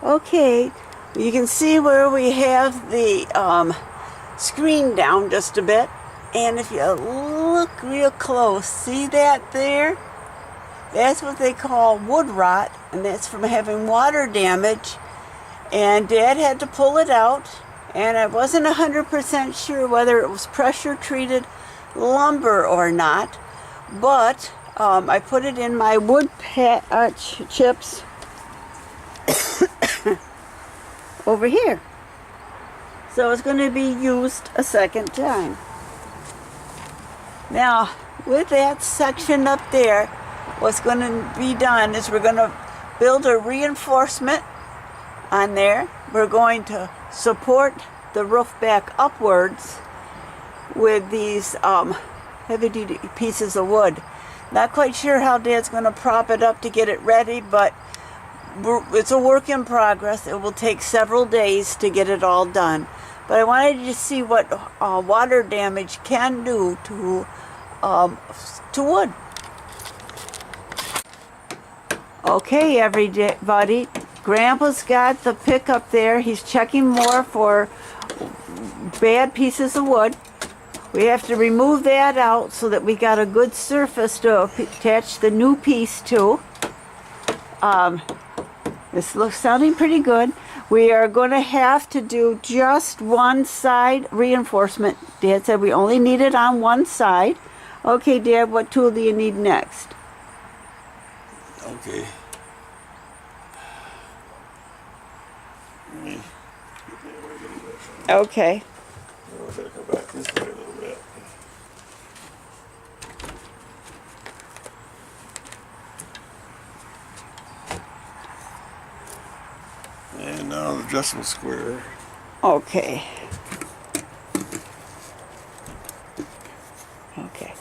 Okay, you can see where we have the screen down just a bit. And if you look real close, see that there? That's what they call wood rot, and that's from having water damage. And Dad had to pull it out, and I wasn't 100% sure whether it was pressure treated lumber or not, but I put it in my wood chips over here. So it's going to be used a second time. Now, with that section up there, what's going to be done is we're going to build a reinforcement on there. We're going to support the roof back upwards with these heavy-duty pieces of wood. Not quite sure how Dad's going to prop it up to get it ready, but it's a work in progress. It will take several days to get it all done. But I wanted you to see what water damage can do to wood. Okay, everybody. Grandpa's got the pick up there. He's checking more for bad pieces of wood. We have to remove that out so that we got a good surface to attach the new piece to. This looks sounding pretty good. We are going to have to do just one side reinforcement. Dad said we only need it on one side. Okay, Dad, what tool do you need next? Okay. Okay. We're going to go back this way a little bit. And now the adjustable square. Okay. Okay.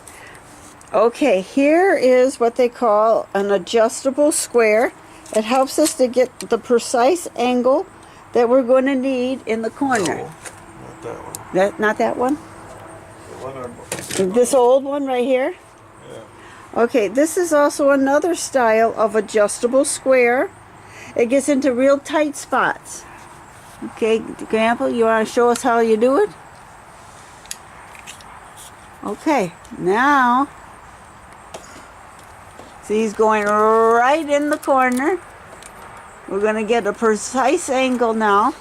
Okay, here is what they call an adjustable square. It helps us to get the precise angle that we're going to need in the corner. No, not that one. Not that one? The one This old one right here? yeah. Okay, this is also another style of adjustable square. It gets into real tight spots. Okay, Grandpa, you want to show us how you do it? Okay, now, see, he's going right in the corner. We're going to get a precise angle now.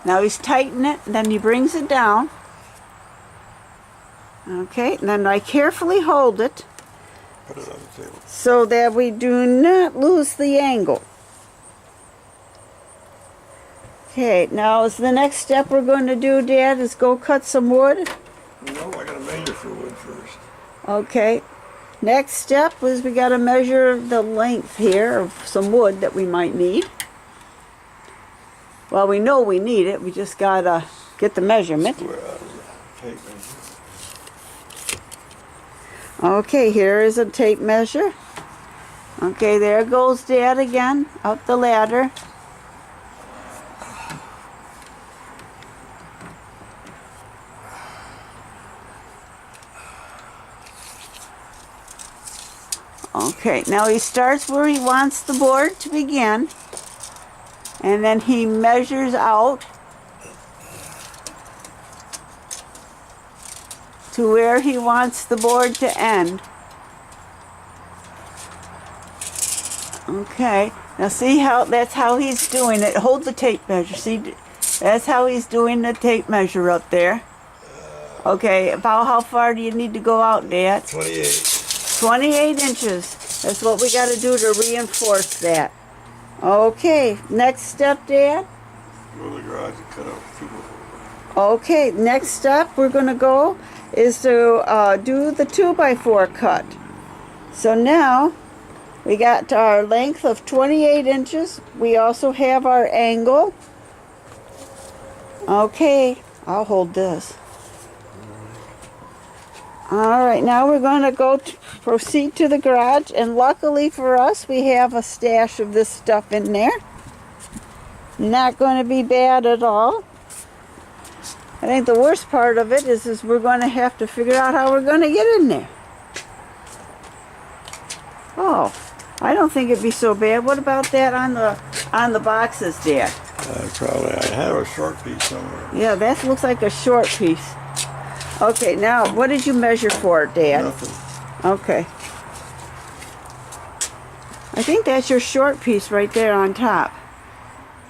Now he's tightening it, and then he brings it down. Okay, and then I carefully hold it Put it on the table. so that we do not lose the angle. Okay, now is the next step we're going to do, Dad, is go cut some wood. No, I got to measure for wood first. Okay. Next step is we got to measure the length here of some wood that we might need. Well, we know we need it. We just got to get the measurement. Square out of the tape measure. Okay, here is a tape measure. Okay, there goes Dad again, up the ladder. Okay, now he starts where he wants the board to begin, and then he measures out to where he wants the board to end. Okay, now see how that's how he's doing it. Hold the tape measure. See, that's how he's doing the tape measure up there. Okay, about how far do you need to go out, Dad? 28. 28 inches. That's what we got to do to reinforce that. Okay, next step, Dad. Go to the garage and cut out 2 more. Okay, next step we're going to go is to do the 2x4 cut. So now we got our length of 28 inches. We also have our angle. Okay, I'll hold this. All right, now we're going to go proceed to the garage, and luckily for us, we have a stash of this stuff in there. Not going to be bad at all. I think the worst part of it is we're going to have to figure out how we're going to get in there. Oh, I don't think it'd be so bad. What about that on the boxes, Dad? Probably. I have a short piece somewhere. Yeah, that looks like a short piece. Okay, now what did you measure for, Dad? Nothing. Okay. I think that's your short piece right there on top.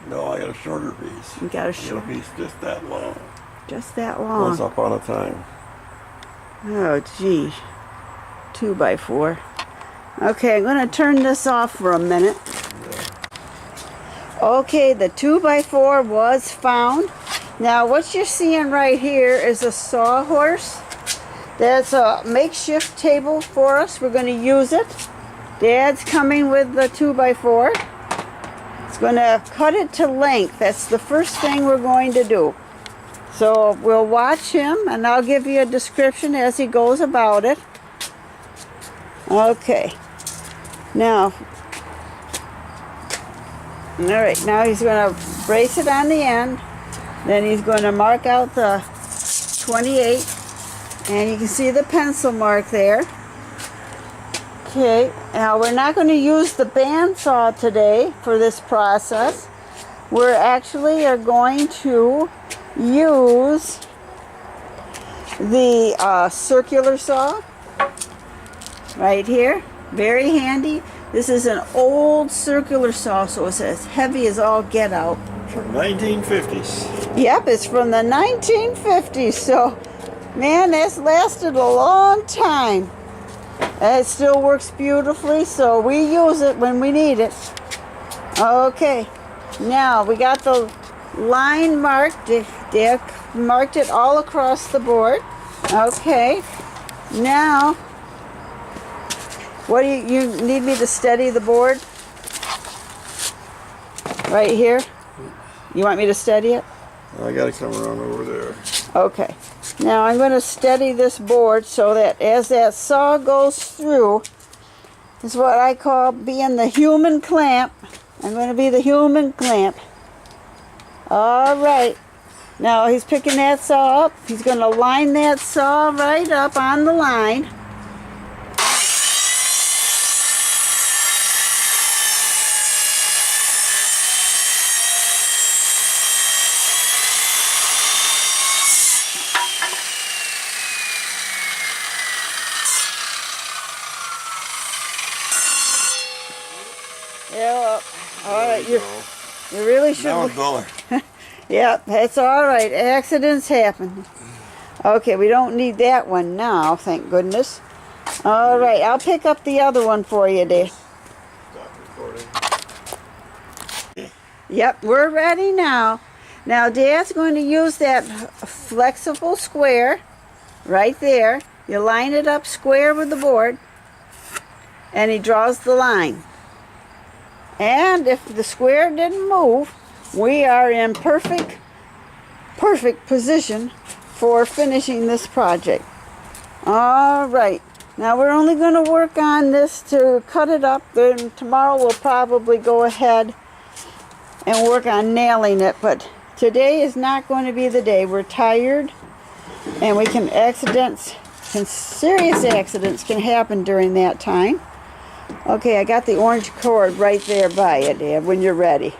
No, I got a shorter piece. You got a I got short, a piece just that long. just that Once long. upon a time. Oh, gee. 2x4. Okay, I'm going to turn this off for a minute. Okay, the 2x4 was found. Now, what you're seeing right here is a sawhorse. That's a makeshift table for us. We're going to use it. Dad's coming with the 2x4. It's going to cut it to length. That's the first thing we're going to do. So we'll watch him, and I'll give you a description as he goes about it. Okay. Now, all right, now he's going to brace it on the end. Then he's going to mark out the 28. And you can see the pencil mark there. Okay, now we're not going to use the bandsaw today for this process. We're actually are going to use the circular saw right here. Very handy. This is an old circular saw, so it's as heavy as all get out. From 1950s. Yep, it's from the 1950s, so man, that's lasted a long time. And it still works beautifully, so we use it when we need it. Okay, now we got the line marked. Dick marked it all across the board. Okay, now, what do you need me to steady the board? Right here? You want me to steady it? I gotta come around over there. Okay. Now I'm going to steady this board so that as that saw goes through, this is what I call being the human clamp. I'm going to be the human clamp. All right. Now he's picking that saw up. He's going to line that saw right up on the line. Yeah, all right, you really should. Now it's duller. Yeah, that's all right. Accidents happen. Okay, we don't need that one now, thank goodness. All right, I'll pick up the other one for you, Dave. Stop recording. Yep, we're ready now. Now, Dad's going to use that flexible square right there. You line it up square with the board, and he draws the line. And if the square didn't move, we are in perfect position for finishing this project. All right. Now we're only going to work on this to cut it up. Then tomorrow we'll probably go ahead and work on nailing it. But today is not going to be the day. We're tired, and we can serious accidents can happen during that time. Okay, I got the orange cord right there by it, Dad, when you're ready.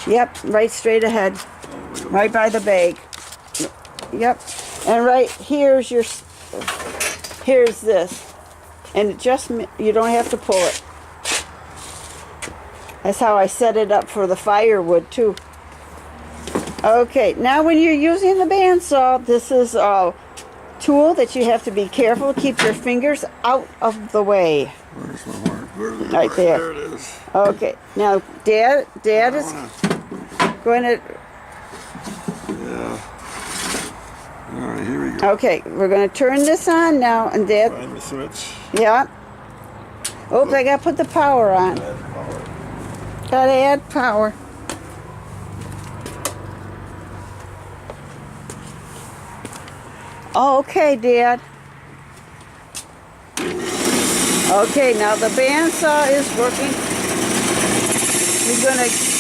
Yep, right straight ahead. Right by the bag. Yep. And right here's here's this. And it just, you don't have to pull it. That's how I set it up for the firewood too. Okay, now when you're using the bandsaw, this is a tool that you have to be careful. Keep your fingers out of the way. Where's my mark? Where's the Right mark? there. There it is. Okay, now Dad is going to, Yeah. All right, here we go. okay, we're going to turn this on now, and Dad, Find the switch. yeah. Oops, I got to put the power on. Add power. Got to add power. Okay, Dad. Okay, now the bandsaw is working. He's going to...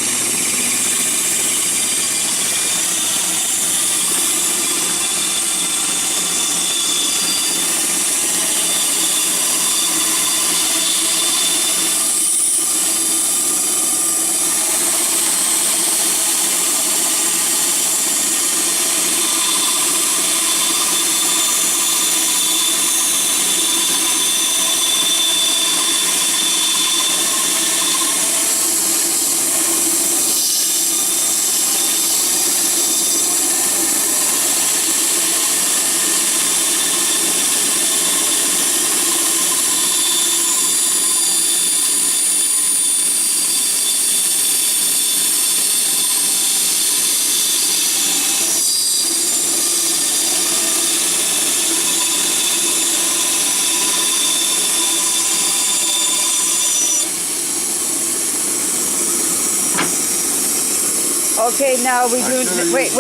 Okay, now we do, wait.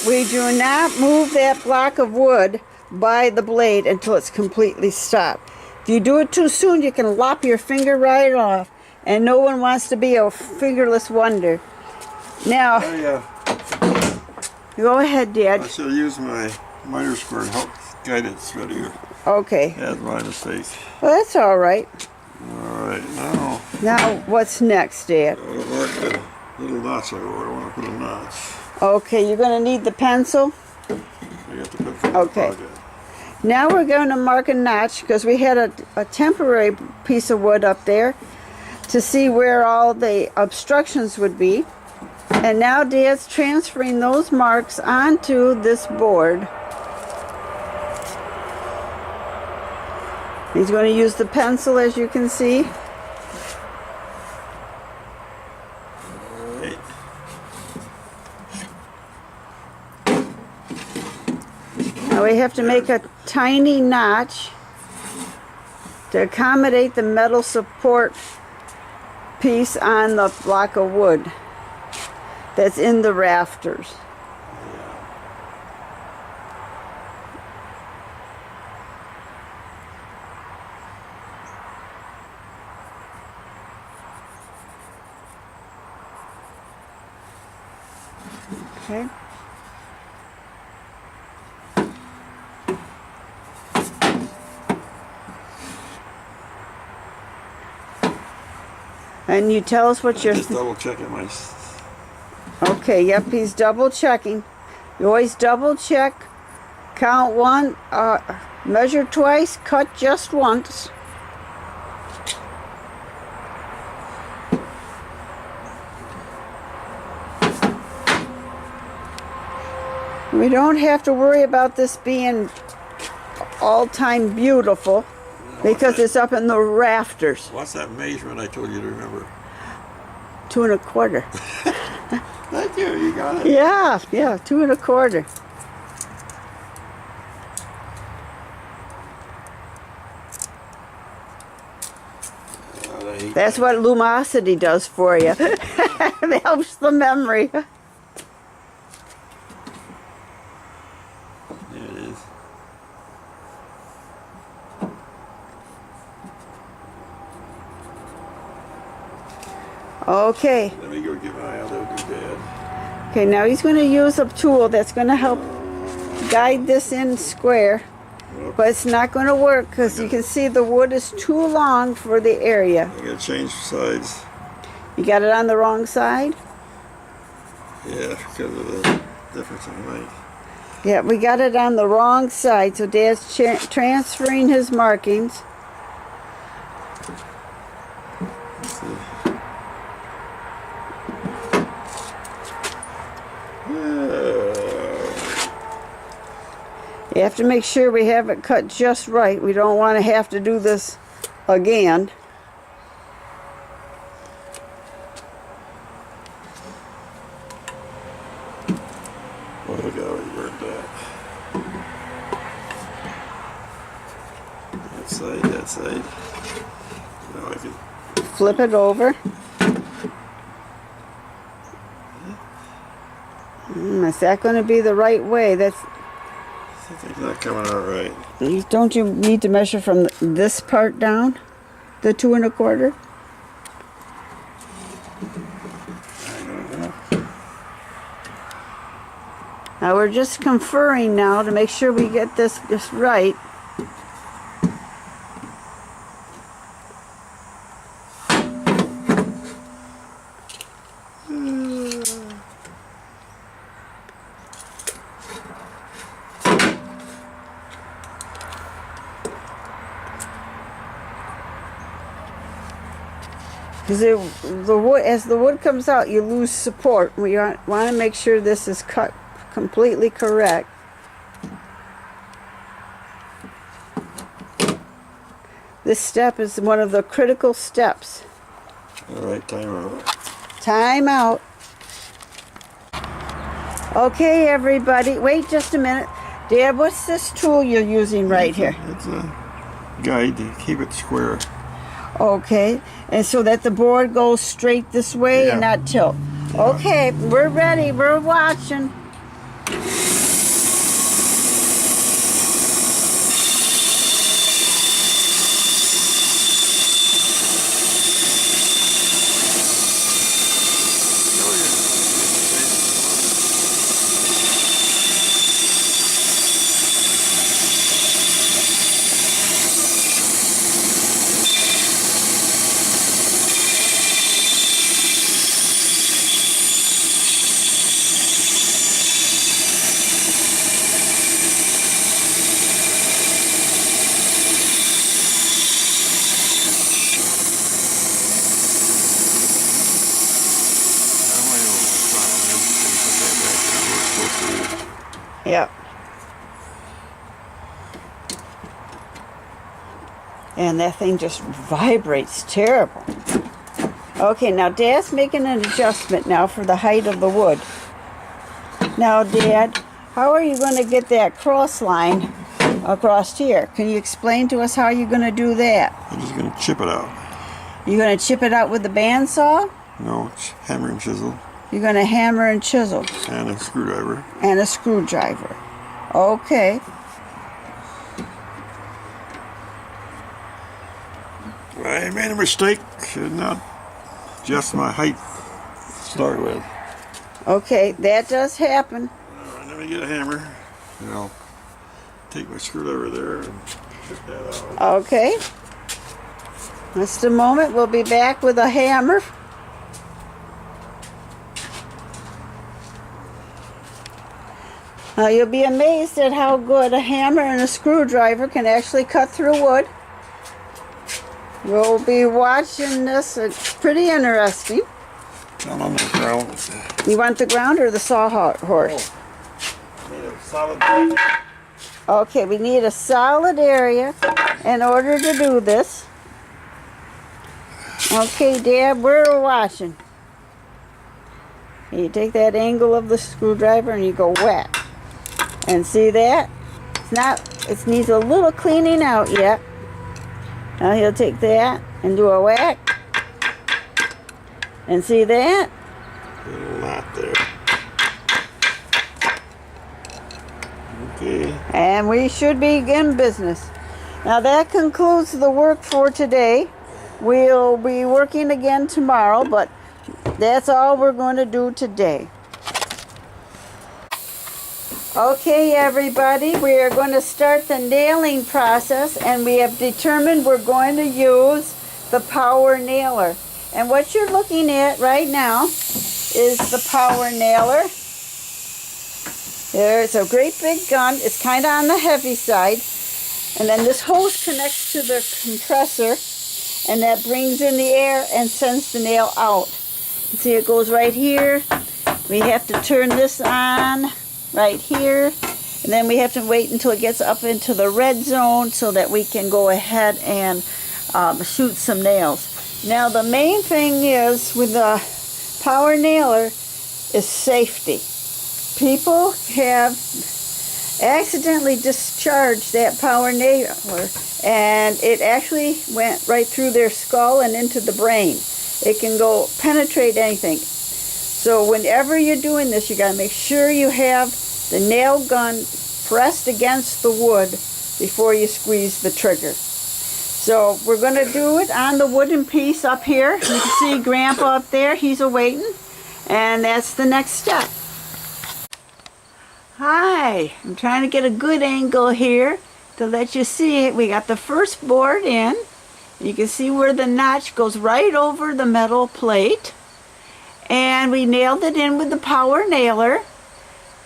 We do not move that block of wood by the blade until it's completely stopped. If you do it too soon, you can lop your finger right off. And no one wants to be a fingerless wonder. Now, go ahead, Dad. I should use my miter square to help guide it through here. Okay. That's my mistake. Well, that's all right. Alright, now Now, what's next, Dad? I'll mark the little knots I want to put a notch. Okay, you're going to need the pencil. I got to put Okay. Now we're going to mark a notch because we had a temporary piece of wood up there to see where all the obstructions would be. And now Dad's transferring those marks onto this board. He's going to use the pencil, as you can see. Alright. Now we have to make a tiny notch to accommodate the metal support piece on the block of wood that's in the rafters. Okay. And you tell us what you're... Just double checking my... Okay, yep, he's double checking. You always double check, count one, measure twice, cut just once. We don't have to worry about this being all-time beautiful because it's up in the rafters. What's that measurement I told you to remember? 2 1/4. Thank you, you got it. Yeah, 2 1/4. That's what Lumosity does for you. It helps the memory. There it is. Okay. Let me go get my other doodad. Okay, now he's going to use a tool that's going to help guide this in square. But it's not going to work because you can see the wood is too long for the area. I gotta change sides. You got it on the wrong side? Yeah, because of the difference in length. Yeah, we got it on the wrong side, so Dad's transferring his markings. Let's see. You have to make sure we have it cut just right. We don't want to have to do this again. Oh, look how he burnt that. That side. Now I can... Flip it over. Is that going to be the right way? That's... Something's not coming out right. Don't you need to measure from this part down? The 2 1/4? I don't know. Now we're just conferring now to make sure we get this just right. Because the wood, as the wood comes out, you lose support. We want to make sure this is cut completely correct. This step is one of the critical steps. All right, time out. Time out. Okay, everybody. Wait just a minute. Dad, what's this tool you're using right here? It's a guide to keep it square. Okay, and so that the board goes straight this way and Yeah. not tilt. Okay, we're ready. We're watching. Yep. And that thing just vibrates terrible. Okay, now Dad's making an adjustment now for the height of the wood. Now, Dad, how are you going to get that cross line across here? Can you explain to us how you're going to do that? I'm just gonna chip it out. You're going to chip it out with the bandsaw? No, hammer and chisel You're going to hammer and chisel and a screwdriver. and a screwdriver. Okay. I made a mistake. Should not adjust my height to start with. Okay, that does happen. Alright, let me get a hammer. And I'll take my screwdriver there and chip that out. Okay. Just a moment. We'll be back with a hammer. Now you'll be amazed at how good a hammer and a screwdriver can actually cut through wood. We'll be watching this. It's pretty interesting. Down on the ground. You want the ground or the sawhorse? Need a solid blanket. Okay, we need a solid area in order to do this. Okay, Dad, we're watching. You take that angle of the screwdriver and you go whack. And see that? It needs a little cleaning out yet. Now he'll take that and do a whack. And see that? Little knot there. Okay. And we should be in business. Now that concludes the work for today. We'll be working again tomorrow, but that's all we're going to do today. Okay, everybody, we are going to start the nailing process, and we have determined we're going to use the power nailer. And what you're looking at right now is the power nailer. There's a great big gun. It's kind of on the heavy side. And then this hose connects to the compressor, and that brings in the air and sends the nail out. See, it goes right here. We have to turn this on right here, and then we have to wait until it gets up into the red zone so that we can go ahead and shoot some nails. Now the main thing is with the power nailer is safety. People have accidentally discharged that power nailer, and it actually went right through their skull and into the brain. It can go penetrate anything. So whenever you're doing this, you got to make sure you have the nail gun pressed against the wood before you squeeze the trigger. So we're going to do it on the wooden piece up here. You can see Grandpa up there. He's awaiting. And that's the next step. Hi. I'm trying to get a good angle here to let you see it. We got the first board in. You can see where the notch goes right over the metal plate. And we nailed it in with the power nailer.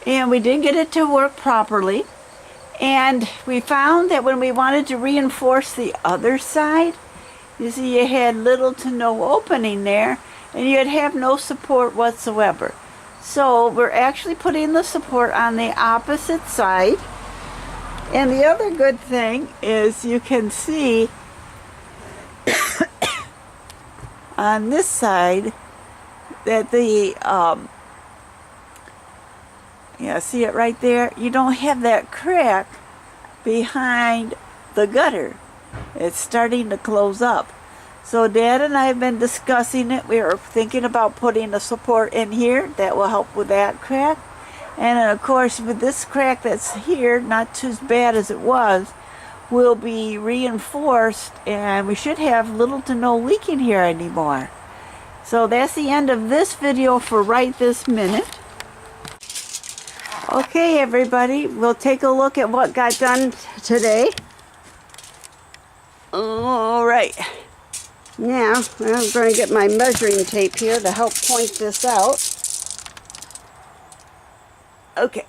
And we did get it to work properly. And we found that when we wanted to reinforce the other side, you see you had little to no opening there, and you'd have no support whatsoever. So we're actually putting the support on the opposite side. And the other good thing is you can see on this side that the see it right there? You don't have that crack behind the gutter. It's starting to close up. So Dad and I have been discussing it. We are thinking about putting a support in here that will help with that crack. And then of course with this crack that's here, not too as bad as it was, will be reinforced, and we should have little to no leaking here anymore. So that's the end of this video for right this minute. Okay everybody, we'll take a look at what got done today. Alright. Now, I'm going to get my measuring tape here to help point this out. Okay.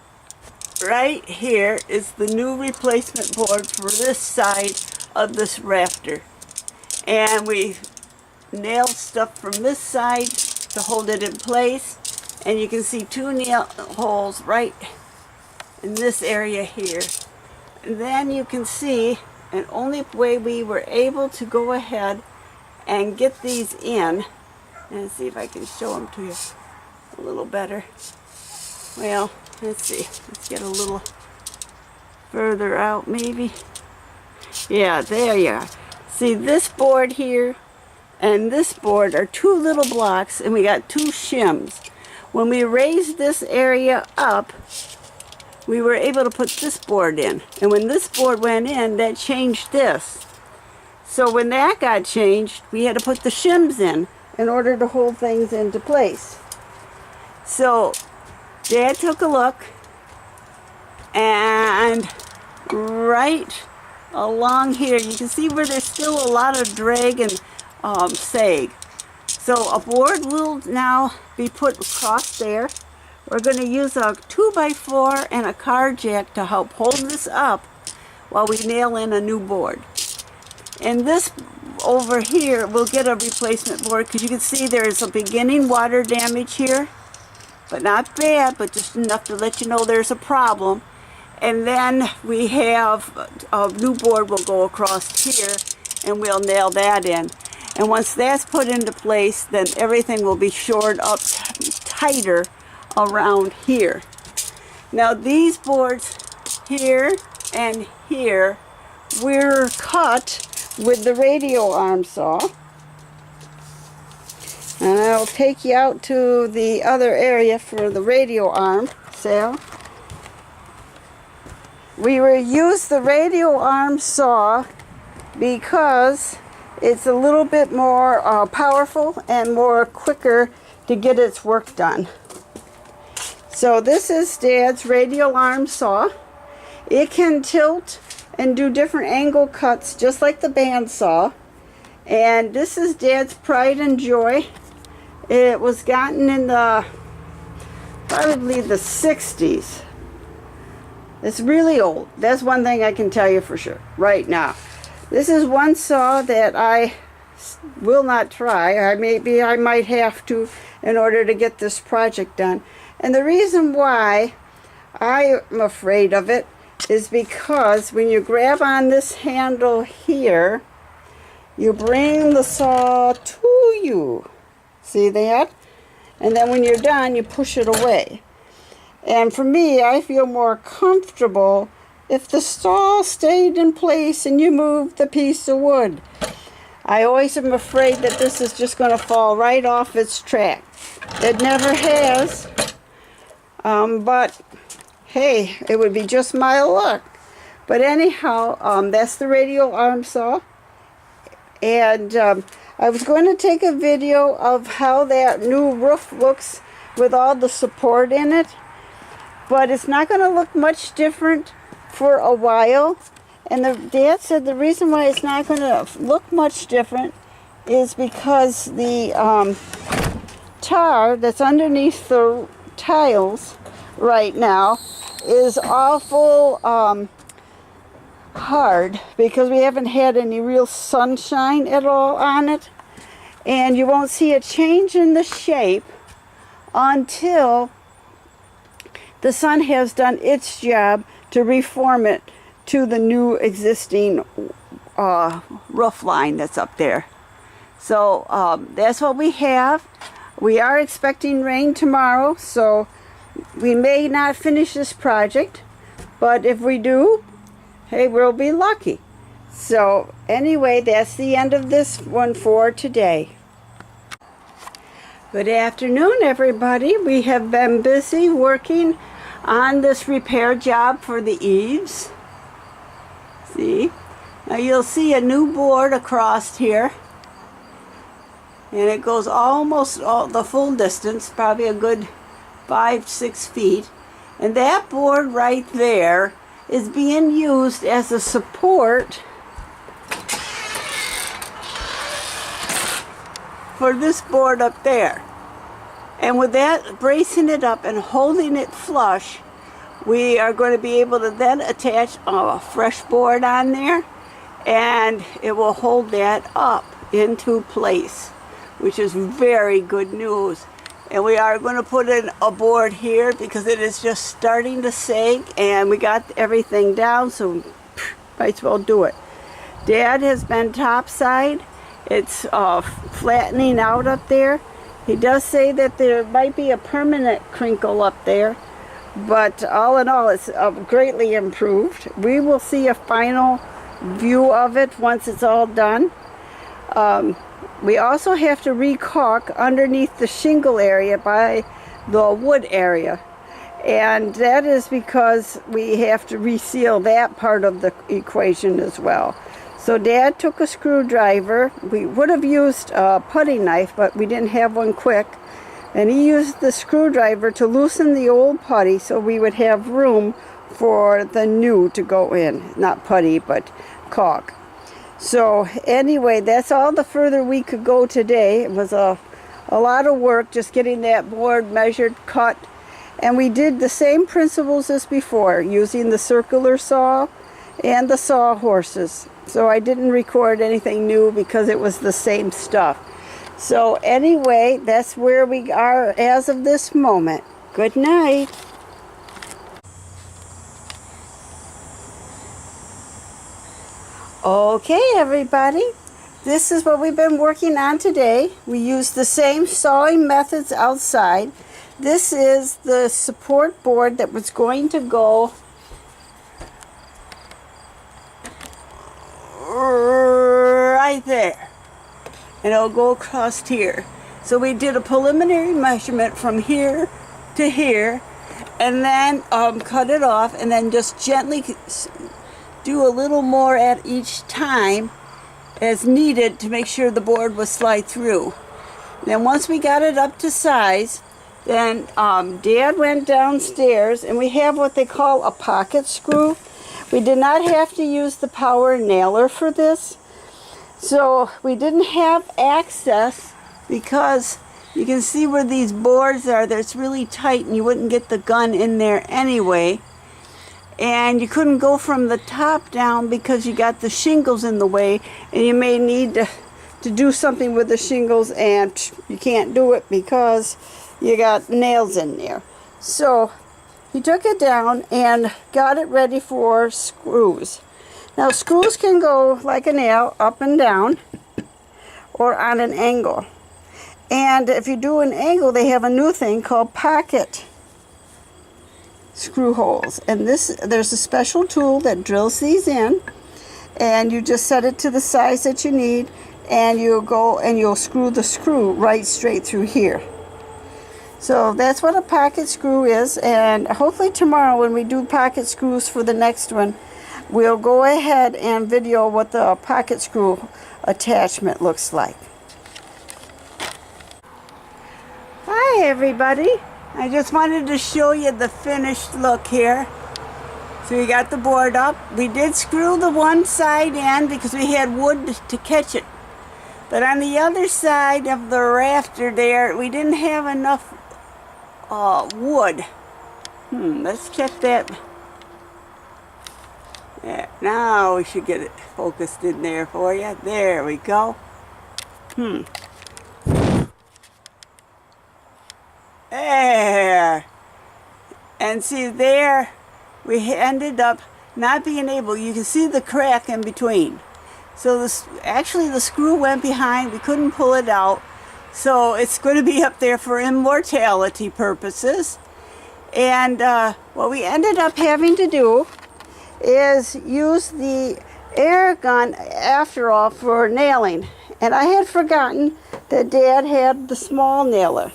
Right here is the new replacement board for this side of this rafter. And we nailed stuff from this side to hold it in place. And you can see 2 nail holes right in this area here. And then you can see, and only way we were able to go ahead and get these in, and see if I can show them to you a little better. Well, let's see. Let's get a little further out maybe. Yeah, there you are. See, this board here and this board are 2 little blocks, and we got 2 shims. When we raised this area up, we were able to put this board in. And when this board went in, that changed this. So when that got changed, we had to put the shims in order to hold things into place. So Dad took a look, and right along here, you can see where there's still a lot of drag and sag. So a board will now be put across there. We're going to use a 2x4 and a car jack to help hold this up while we nail in a new board. And this over here, we'll get a replacement board, because you can see there is a beginning water damage here. But not bad, but just enough to let you know there's a problem. And then we have a new board will go across here, and we'll nail that in. And once that's put into place, then everything will be shored up tighter around here. Now these boards here and here were cut with the radio arm saw. And I'll take you out to the other area for the radio arm saw. We will use the radio arm saw because it's a little bit more powerful and more quicker to get its work done. So this is Dad's radial arm saw. It can tilt and do different angle cuts just like the bandsaw. And this is Dad's pride and joy. It was gotten in the probably the 60s. It's really old. That's one thing I can tell you for sure right now. This is one saw that I will not try. I might have to in order to get this project done. And the reason why I am afraid of it is because when you grab on this handle here, you bring the saw to you. See that? And then when you're done, you push it away. And for me, I feel more comfortable if the saw stayed in place and you moved the piece of wood. I always am afraid that this is just going to fall right off its track. It never has. But hey, it would be just my luck. But anyhow, that's the radial arm saw. And I was going to take a video of how that new roof looks with all the support in it. But it's not going to look much different for a while. And Dad said the reason why it's not going to look much different is because the tar that's underneath the tiles right now is awful hard, because we haven't had any real sunshine at all on it, and you won't see a change in the shape until the sun has done its job to reform it to the new existing roof line that's up there. So that's what we have. We are expecting rain tomorrow, so we may not finish this project, but if we do, hey, we'll be lucky. So anyway, that's the end of this one for today. Good afternoon, everybody. We have been busy working on this repair job for the eaves. See? Now you'll see a new board across here. And it goes almost the full distance, probably a good 5-6 feet. And that board right there is being used as a support for this board up there. And with that, bracing it up and holding it flush, we are going to be able to then attach a fresh board on there, and it will hold that up into place, which is very good news. And we are going to put in a board here because it is just starting to sag, and we got everything down, so might as well do it. Dad has been topside. It's flattening out up there. He does say that there might be a permanent crinkle up there, but all in all, it's greatly improved. We will see a final view of it once it's all done. We also have to re-caulk underneath the shingle area by the wood area. And that is because we have to reseal that part of the equation as well. So Dad took a screwdriver. We would have used a putty knife, but we didn't have one quick. And he used the screwdriver to loosen the old putty so we would have room for the new to go in. Not putty, but caulk. So anyway, that's all the further we could go today. It was a lot of work just getting that board measured, cut. And we did the same principles as before, using the circular saw and the sawhorses. So I didn't record anything new because it was the same stuff. So anyway, that's where we are as of this moment. Good night. Okay, everybody. This is what we've been working on today. We used the same sawing methods outside. This is the support board that was going to go right there, and it'll go across here. So we did a preliminary measurement from here to here, and then cut it off, and then just gently do a little more at each time as needed to make sure the board will slide through. Then once we got it up to size, then Dad went downstairs, and we have what they call a pocket screw. We did not have to use the power nailer for this. So we didn't have access because you can see where these boards are. That's really tight, and you wouldn't get the gun in there anyway. And you couldn't go from the top down because you got the shingles in the way, and you may need to do something with the shingles, and you can't do it because you got nails in there. So he took it down and got it ready for screws. Now screws can go like a nail, up and down, or on an angle. And if you do an angle, they have a new thing called pocket screw holes. And there's a special tool that drills these in, and you just set it to the size that you need, and you'll go and you'll screw the screw right straight through here. So that's what a pocket screw is, and hopefully tomorrow when we do pocket screws for the next one, we'll go ahead and video what the pocket screw attachment looks like. Hi everybody. I just wanted to show you the finished look here. So we got the board up. We did screw the one side in because we had wood to catch it. But on the other side of the rafter there, we didn't have enough wood. Let's check that. Yeah, now we should get it focused in there for you. There we go. There. And see there, we ended up not being able, you can see the crack in between. So actually the screw went behind, we couldn't pull it out. So it's going to be up there for immortality purposes. And what we ended up having to do is use the air gun after all for nailing. And I had forgotten that Dad had the small nailer.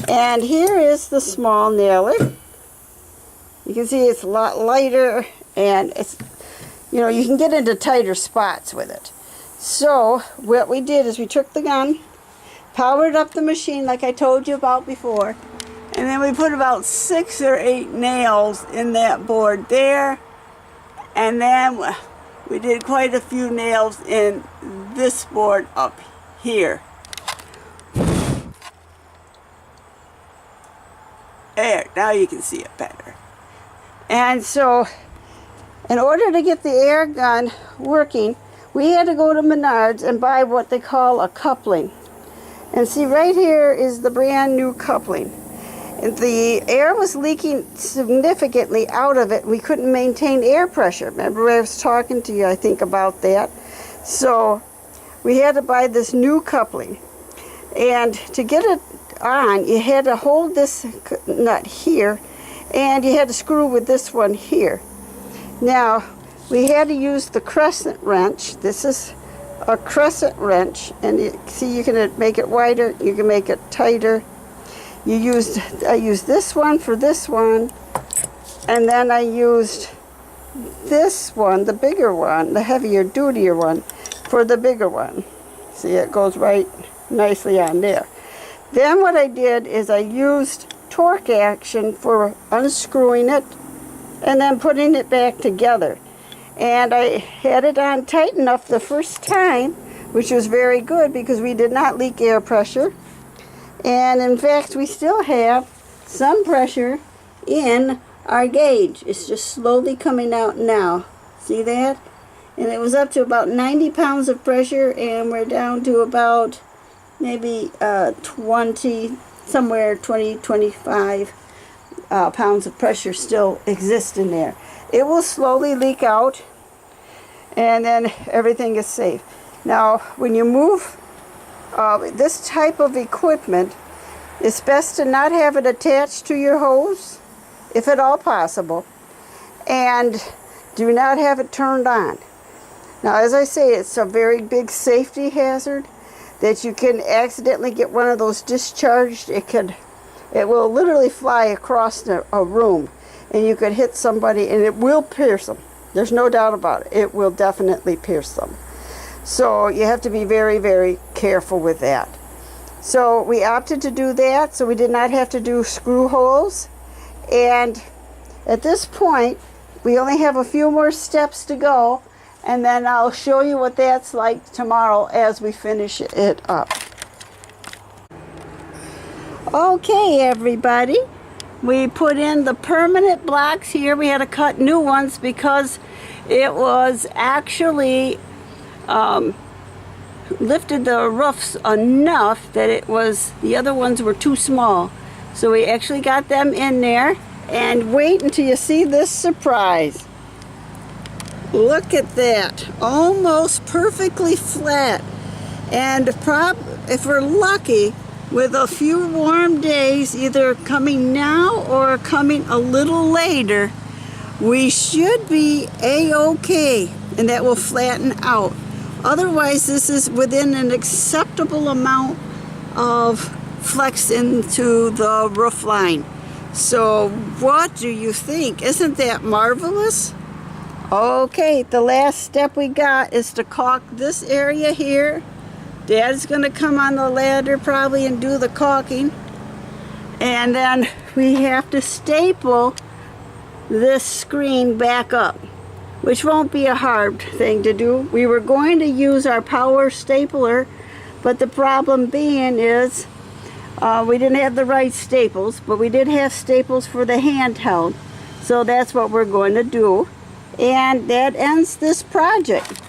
And here is the small nailer. You can see it's a lot lighter, and it's, you know, you can get into tighter spots with it. So what we did is we took the gun, powered up the machine like I told you about before, and then we put about 6 or 8 nails in that board there, and then we did quite a few nails in this board up here. There, now you can see it better. And so, in order to get the air gun working, we had to go to Menards and buy what they call a coupling. And see, right here is the brand new coupling. And the air was leaking significantly out of it. We couldn't maintain air pressure. Remember I was talking to you, I think, about that. So we had to buy this new coupling. And to get it on, you had to hold this nut here, and you had to screw with this one here. Now, we had to use the crescent wrench. This is a crescent wrench, and you see, you can make it wider, you can make it tighter. I used this one for this one, and then I used this one, the bigger one, the heavier, dutier one, for the bigger one. See, it goes right nicely on there. Then what I did is I used torque action for unscrewing it and then putting it back together. And I had it on tight enough the first time, which was very good because we did not leak air pressure. And in fact, we still have some pressure in our gauge. It's just slowly coming out now. See that? And it was up to about 90 pounds of pressure, and we're down to about maybe 20, somewhere 20, 25 pounds of pressure still exist in there. It will slowly leak out, and then everything is safe. Now, when you move this type of equipment, it's best to not have it attached to your hose, if at all possible, and do not have it turned on. Now, as I say, it's a very big safety hazard that you can accidentally get one of those discharged. It will literally fly across a room, and you could hit somebody, and it will pierce them. There's no doubt about it. It will definitely pierce them. So you have to be very, very careful with that. So we opted to do that, so we did not have to do screw holes. And at this point, we only have a few more steps to go, and then I'll show you what that's like tomorrow as we finish it up. Okay, everybody. We put in the permanent blocks here. We had to cut new ones because it was actually lifted the roofs enough that the other ones were too small. So we actually got them in there, and wait until you see this surprise. Look at that, almost perfectly flat. And if we're lucky, with a few warm days, either coming now or coming a little later, we should be A-okay, and that will flatten out. Otherwise, this is within an acceptable amount of flex into the roof line. So what do you think? Isn't that marvelous? Okay, the last step we got is to caulk this area here. Dad's going to come on the ladder probably and do the caulking. And then we have to staple this screen back up, which won't be a hard thing to do. We were going to use our power stapler, but the problem being is we didn't have the right staples, but we did have staples for the handheld. So that's what we're going to do. And that ends this project.